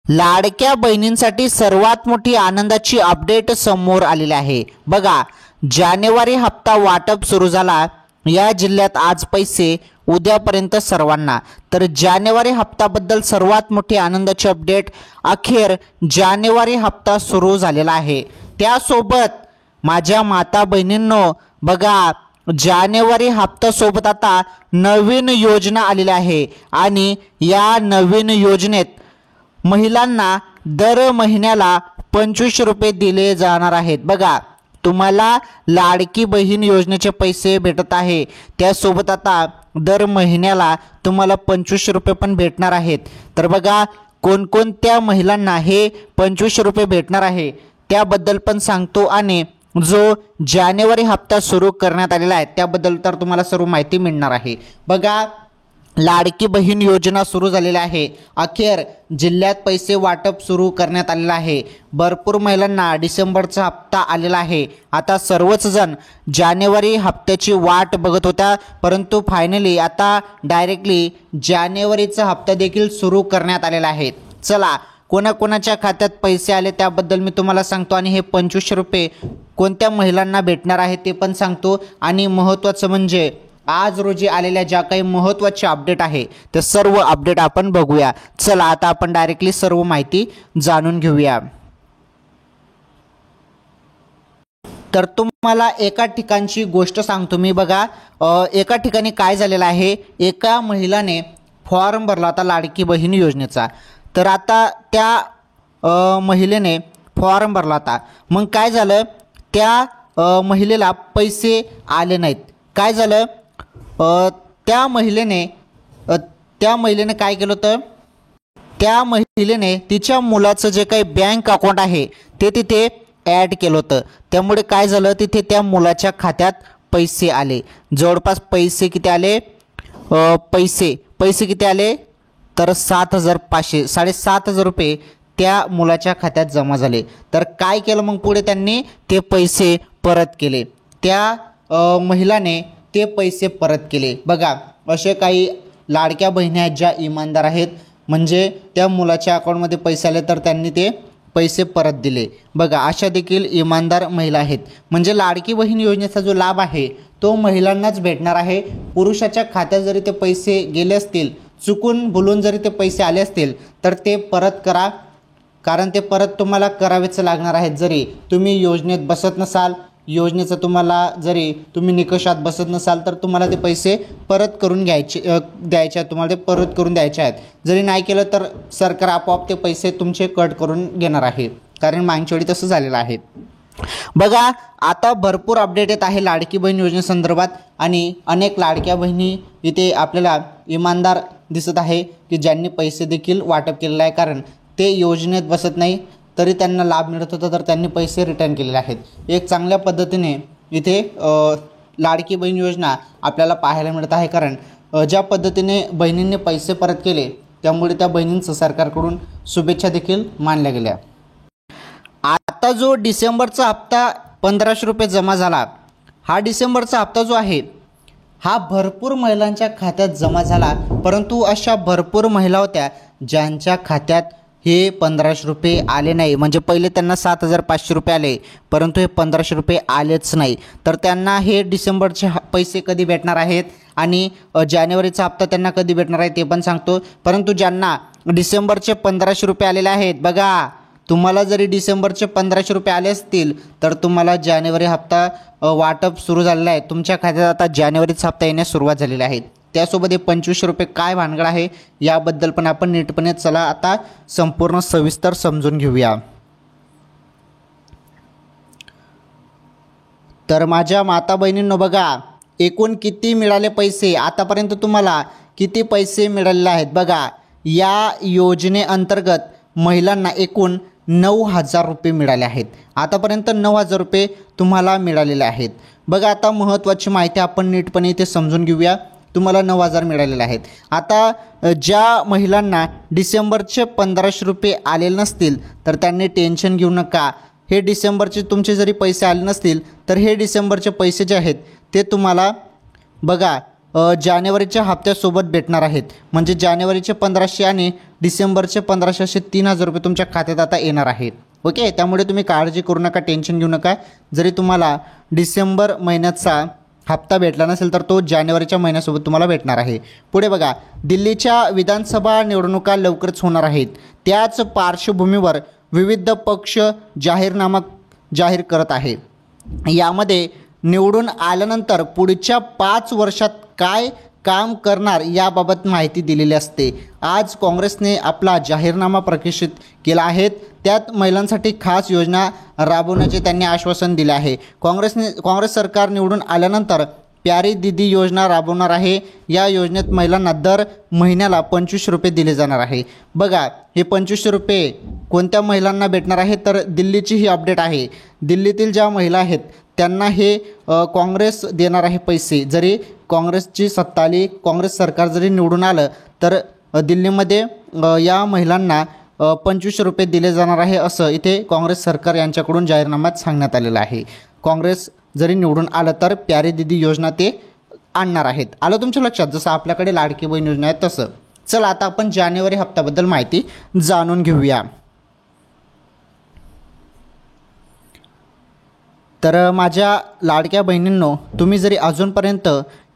लाडक्या बहिणींसाठी सर्वात मोठी आनंदाची अपडेट समोर आलेली आहे। बघा, जानेवारी हप्ता वाटप सुरू झाला। या जिल्ह्यात आज पैसे, उद्यापर्यंत सर्वांना। तर जानेवारी हप्त्याबद्दल सर्वात मोठी आनंदाची अपडेट, अखेर जानेवारी हप्ता सुरू झालेला आहे। त्यासोबत माझ्या माता बहिणींनो, बघा, जानेवारी हप्त्यासोबत आता नवीन योजना आलेली आहे आणि या नवीन योजनेत महिलांना दर महिन्याला 25 रुपये दिले जाणार आहेत। बघा, तुम्हाला लाडकी बहीण योजनेचे पैसे भेटत आहे, त्यासोबत आता दर महिन्याला तुम्हाला 25 रुपये पण भेटणार आहेत। तर बघा, कोणकोणत्या महिलांना हे 25 रुपये भेटणार आहे त्याबद्दल पण सांगतो आणि जो जानेवारी हप्ता सुरू करण्यात आलेला आहे त्याबद्दल तर तुम्हाला सर्व माहिती मिळणार आहे। बघा, लाडकी बहीण योजना सुरू झालेली आहे। अखेर जिल्ह्यात पैसे वाटप सुरू करण्यात आलेलं आहे। भरपूर महिलांना डिसेंबरचा हप्ता आलेला आहे। आता सर्वच जण जानेवारी हप्त्याची वाट बघत होत्या, परंतु फायनली आता डायरेक्टली जानेवारीचा हप्ता देखील सुरू करण्यात आलेला आहे। चला, कोणाकोणाच्या खात्यात पैसे आले त्याबद्दल मी तुम्हाला सांगतो आणि हे 25 रुपये कोणत्या महिलांना भेटणार आहे ते पण सांगतो। आणि महत्त्वाचं म्हणजे आज रोजी आलेल्या ज्या काही महत्त्वाचे अपडेट आहे ते सर्व अपडेट आपण बघूया। चला, आता आपण डायरेक्टली सर्व माहिती जाणून घेऊया। तर तुम्हाला एका ठिकाणची गोष्ट सांगतो मी। बघा, एका ठिकाणी काय झालेलं आहे, एका महिलाने फॉर्म भरला होता लाडकी बहीण योजनेचा। तर आता त्या महिलेने फॉर्म भरला होता, मग काय झालं, त्या महिलेला पैसे आले नाहीत। काय झालं, त्या महिलेने काय केलं होतं, त्या महिलेने तिच्या मुलाचं जे काही बँक अकाउंट आहे ते तिथे ॲड केलं होतं। त्यामुळे काय झालं, तिथे त्या मुलाच्या खात्यात पैसे आले। जवळपास पैसे किती आले, पैसे किती आले तर 7,500, 7,500 रुपये त्या मुलाच्या खात्यात जमा झाले। तर काय केलं मग पुढे, त्यांनी ते पैसे परत केले। त्या महिलाने ते पैसे परत केले। बघा, असे काही लाडक्या बहिणी आहेत ज्या इमानदार आहेत, म्हणजे त्या मुलाच्या अकाउंटमध्ये पैसे आले तर त्यांनी ते पैसे परत दिले। बघा, अशा देखील इमानदार महिला आहेत। म्हणजे लाडकी बहीण योजनेचा जो लाभ आहे तो महिलांनाच भेटणार आहे। पुरुषाच्या खात्यात जरी ते पैसे गेले असतील, चुकून भुलून जरी ते पैसे आले असतील तर ते परत करा, कारण ते परत तुम्हाला करावेच लागणार आहेत। जरी तुम्ही योजनेत बसत नसाल, योजनेचं तुम्हाला जरी तुम्ही निकषात बसत नसाल तर तुम्हाला ते पैसे परत करून द्यायचे आहेत, तुम्हाला ते परत करून द्यायचे आहेत। जरी नाही केलं तर सरकार आपोआप ते पैसे तुमचे कट करून घेणार आहे, कारण मागच्या वेळी तसं झालेलं आहे। बघा, आता भरपूर अपडेट येत आहे लाडकी बहीण योजनेसंदर्भात आणि अनेक लाडक्या बहिणी इथे आपल्याला इमानदार दिसत आहे की ज्यांनी पैसे देखील वाटप केलेलं आहे, कारण ते योजनेत बसत नाही तरी त्यांना लाभ मिळत होता, तर त्यांनी पैसे रिटर्न केलेले आहेत। एक चांगल्या पद्धतीने इथे लाडकी बहीण योजना आपल्याला पाहायला मिळत आहे, कारण ज्या पद्धतीने बहिणींनी पैसे परत केले त्यामुळे त्या बहिणींचं सरकारकडून शुभेच्छा देखील मानल्या गेल्या। आता जो डिसेंबरचा हप्ता 1500 रुपये जमा झाला, हा डिसेंबरचा हप्ता जो आहे हा भरपूर महिलांच्या खात्यात जमा झाला, परंतु अशा भरपूर महिला होत्या ज्यांच्या खात्यात हे 1500 रुपये आले नाही। म्हणजे पहिले त्यांना 7,500 रुपये आले, परंतु हे 1500 रुपये आलेच नाही। तर त्यांना हे डिसेंबरचे पैसे कधी भेटणार आहेत आणि जानेवारीचा हप्ता त्यांना कधी भेटणार आहे ते पण सांगतो। परंतु ज्यांना डिसेंबरचे 1500 रुपये आलेले आहेत, बघा, तुम्हाला जरी डिसेंबरचे 1500 रुपये आले असतील तर तुम्हाला जानेवारी हप्ता वाटप सुरू झालेला आहे। तुमच्या खात्यात आता जानेवारीचा हप्ता येण्यास सुरुवात झालेली आहे। त्यासोबत हे 25 रुपये काय भानगड आहे याबद्दल पण आपण नीटपणे चला आता संपूर्ण सविस्तर समजून घेऊया। तर माझ्या माता बहिणींनो, बघा, एकूण किती मिळाले पैसे, आतापर्यंत तुम्हाला किती पैसे मिळालेले आहेत। बघा, या योजनेअंतर्गत महिलांना एकूण 9,000 रुपये मिळाले आहेत। आतापर्यंत 9,000 रुपये तुम्हाला मिळालेले आहेत। बघा, आता महत्त्वाची माहिती आपण नीटपणे इथे समजून घेऊया। तुम्हाला 9,000 मिळालेले आहेत। आता ज्या महिलांना डिसेंबरचे 1500 रुपये आलेले नसतील तर त्यांनी टेन्शन घेऊ नका। हे डिसेंबरचे तुमचे जरी पैसे आले नसतील तर हे डिसेंबरचे पैसे जे आहेत ते तुम्हाला, बघा, जानेवारीच्या हप्त्यासोबत भेटणार आहेत. म्हणजे जानेवारीचे 1500 आणि डिसेंबरचे 1500 असे 3000 रुपये तुमच्या खात्यात आता येणार आहेत. ओके, त्यामुळे तुम्ही काळजी करू नका, टेन्शन घेऊ नका. जरी तुम्हाला डिसेंबर महिन्याचा हप्ता भेटला नसेल तर तो जानेवारीच्या महिन्यासोबत तुम्हाला भेटणार आहे. पुढे बघा, दिल्लीच्या विधानसभा निवडणुका लवकरच होणार आहेत. त्याच पार्श्वभूमीवर विविध पक्ष जाहीरनामा जाहीर करत आहे. यामध्ये निवडून आल्यानंतर पुढच्या 5 वर्षात काय काम करणार याबाबत माहिती दिलेली असते. आज काँग्रेसने आपला जाहीरनामा प्रकाशित केला आहे. त्यात महिलांसाठी खास योजना राबवण्याचे त्यांनी आश्वासन दिले आहे. काँग्रेस सरकार निवडून आल्यानंतर प्यारी दीदी योजना राबवणार आहे. या योजनेत महिलांना दर महिन्याला 25 रुपये दिले जाणार आहे. बघा, हे 25 रुपये कोणत्या महिलांना भेटणार आहे तर दिल्लीची ही अपडेट आहे. दिल्लीतील ज्या महिला आहेत त्यांना हे काँग्रेस देणार आहे पैसे. जरी काँग्रेसची सत्ता आली, काँग्रेस सरकार जरी निवडून आलं तर दिल्लीमध्ये या महिलांना 25 रुपये दिले जाणार आहे, असं इथे काँग्रेस सरकार यांच्याकडून जाहीरनाम्यात सांगण्यात आलेलं आहे. काँग्रेस जरी निवडून आलं तर प्यारी दीदी योजना ते आणणार आहेत. आलं तुमच्या लक्षात? जसं आपल्याकडे लाडकी बहीण योजना आहे तसं. चला आता आपण जानेवारी हप्त्याबद्दल माहिती जाणून घेऊया. तर माझ्या लाडक्या बहिणींनो, तुम्ही जरी अजूनपर्यंत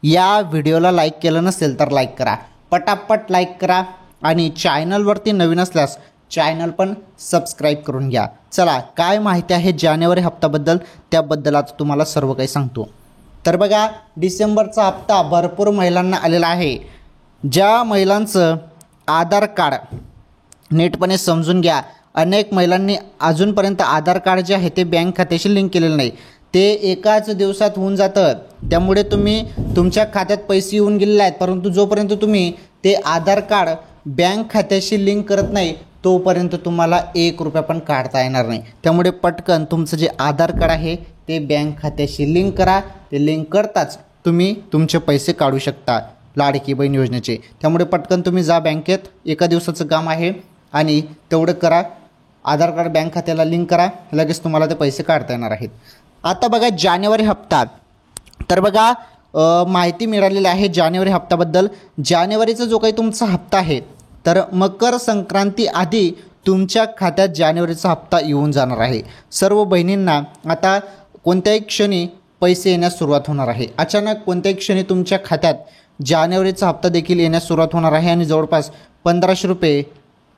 या व्हिडिओला लाईक केलं नसेल तर लाईक करा, पटापट लाईक करा. आणि चॅनलवरती नवीन असल्यास चॅनल पण सबस्क्राईब करून घ्या. चला, काय माहिती आहे जानेवारी हप्त्याबद्दल त्याबद्दल आज तुम्हाला सर्व काही सांगतो. तर बघा, डिसेंबरचा हप्ता भरपूर महिलांना आलेला आहे. ज्या महिलांचं आधार कार्ड नीटपणे समजून घ्या, अनेक महिलांनी अजूनपर्यंत आधार कार्ड जे आहे ते बँक खात्याशी लिंक केलेलं नाही. ते एकाच दिवसात होऊन जातं. त्यामुळे तुम्ही तुमच्या खात्यात पैसे येऊन गेलेले आहेत, परंतु जोपर्यंत तुम्ही ते आधार कार्ड बँक खात्याशी लिंक करत नाही तोपर्यंत तुम्हाला 1 रुपया पण काढता येणार नाही. त्यामुळे पटकन तुमचं जे आधार कार्ड आहे ते बँक खात्याशी लिंक करा. ते लिंक करताच तुम्ही तुमचे पैसे काढू शकता लाडकी बहीण योजनेचे. त्यामुळे पटकन तुम्ही जा बँकेत, एका दिवसाचं काम आहे आणि तेवढं करा. आधार कार्ड बँक खात्याला लिंक करा, लगेच तुम्हाला ते पैसे काढता येणार आहेत. आता बघा जानेवारी हप्ता. तर बघा, माहिती मिळालेली आहे जानेवारी हप्त्याबद्दल. जानेवारीचा जो काही तुमचा हप्ता आहे तर मकर संक्रांती आधी तुमच्या खात्यात जानेवारीचा हप्ता येऊन जाणार आहे. सर्व बहिणींना आता कोणत्याही क्षणी पैसे येण्यास सुरुवात होणार आहे. अचानक कोणत्याही क्षणी तुमच्या खात्यात जानेवारीचा हप्ता देखील येण्यास सुरुवात होणार आहे आणि जवळपास 1500 रुपये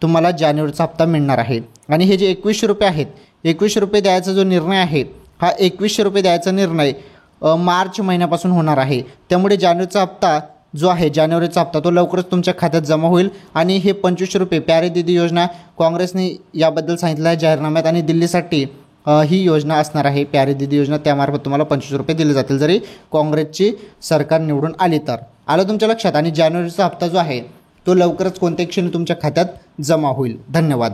तुम्हाला जानेवारीचा हप्ता मिळणार आहे. आणि हे जे 2100 रुपये आहेत, 2100 रुपये द्यायचा जो निर्णय आहे हा 2100 रुपये द्यायचा निर्णय मार्च महिन्यापासून होणार आहे. त्यामुळे जानेवारीचा हप्ता जो आहे, जानेवारीचा हप्ता तो लवकरच तुमच्या खात्यात जमा होईल. आणि हे 2500 रुपये प्यारी दीदी योजना काँग्रेसने याबद्दल सांगितलं आहे जाहीरनाम्यात. आणि दिल्लीसाठी ही योजना असणार आहे प्यारी दीदी योजना. त्यामार्फत तुम्हाला 2500 रुपये दिले जातील जरी काँग्रेसची सरकार निवडून आली तर. आलं तुमच्या लक्षात? आणि जानेवारीचा हप्ता जो आहे तो लवकरच कोणत्याही क्षणी तुमच्या खात्यात जमा होईल. धन्यवाद.